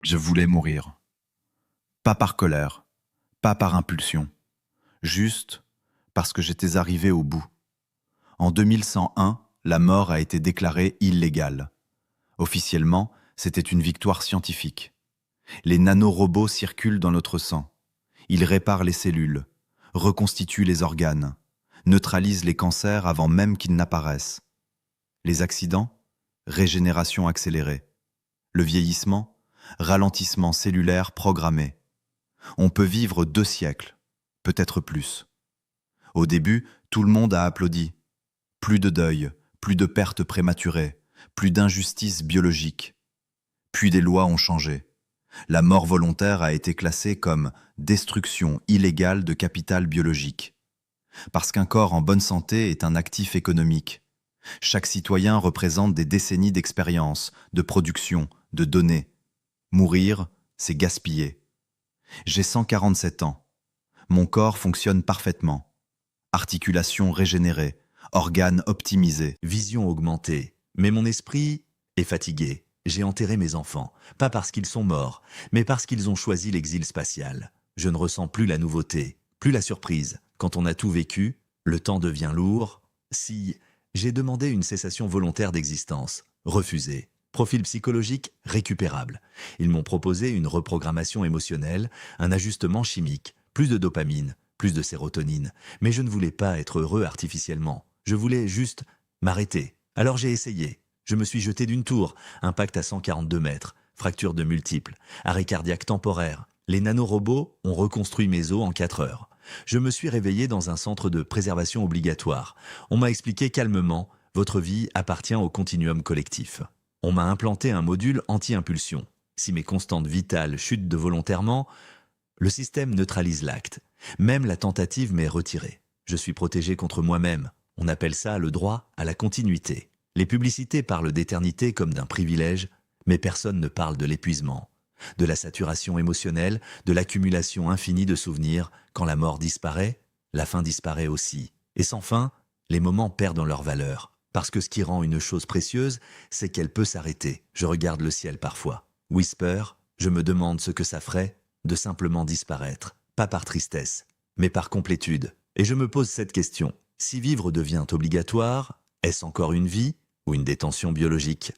Je voulais mourir. Pas par colère, pas par impulsion, juste parce que j'étais arrivé au bout. En 2101, la mort a été déclarée illégale. Officiellement, c'était une victoire scientifique. Les nanorobots circulent dans notre sang. Ils réparent les cellules, reconstituent les organes, neutralisent les cancers avant même qu'ils n'apparaissent. Les accidents, régénération accélérée. Le vieillissement, ralentissement cellulaire programmé. On peut vivre 2 siècles, peut-être plus. Au début, tout le monde a applaudi. Plus de deuil, plus de pertes prématurées, plus d'injustice biologique. Puis des lois ont changé. La mort volontaire a été classée comme destruction illégale de capital biologique. Parce qu'un corps en bonne santé est un actif économique. Chaque citoyen représente des décennies d'expérience, de production, de données. Mourir, c'est gaspiller. J'ai 147 ans. Mon corps fonctionne parfaitement. Articulations régénérées, organes optimisés. Vision augmentée. Mais mon esprit est fatigué. J'ai enterré mes enfants, pas parce qu'ils sont morts, mais parce qu'ils ont choisi l'exil spatial. Je ne ressens plus la nouveauté, plus la surprise. Quand on a tout vécu, le temps devient lourd. Si j'ai demandé une cessation volontaire d'existence, refusé. Profil psychologique récupérable. Ils m'ont proposé une reprogrammation émotionnelle, un ajustement chimique, plus de dopamine, plus de sérotonine. Mais je ne voulais pas être heureux artificiellement. Je voulais juste m'arrêter. Alors j'ai essayé. Je me suis jeté d'une tour, impact à 142 mètres, fracture de multiples, arrêt cardiaque temporaire. Les nanorobots ont reconstruit mes os en 4 heures. Je me suis réveillé dans un centre de préservation obligatoire. On m'a expliqué calmement, votre vie appartient au continuum collectif. On m'a implanté un module anti-impulsion. Si mes constantes vitales chutent de volontairement, le système neutralise l'acte. Même la tentative m'est retirée. Je suis protégé contre moi-même. On appelle ça le droit à la continuité. Les publicités parlent d'éternité comme d'un privilège, mais personne ne parle de l'épuisement, de la saturation émotionnelle, de l'accumulation infinie de souvenirs. Quand la mort disparaît, la fin disparaît aussi. Et sans fin, les moments perdent leur valeur. Parce que ce qui rend une chose précieuse, c'est qu'elle peut s'arrêter. Je regarde le ciel parfois. Whisper, je me demande ce que ça ferait de simplement disparaître. Pas par tristesse, mais par complétude. Et je me pose cette question. Si vivre devient obligatoire, est-ce encore une vie ou une détention biologique ?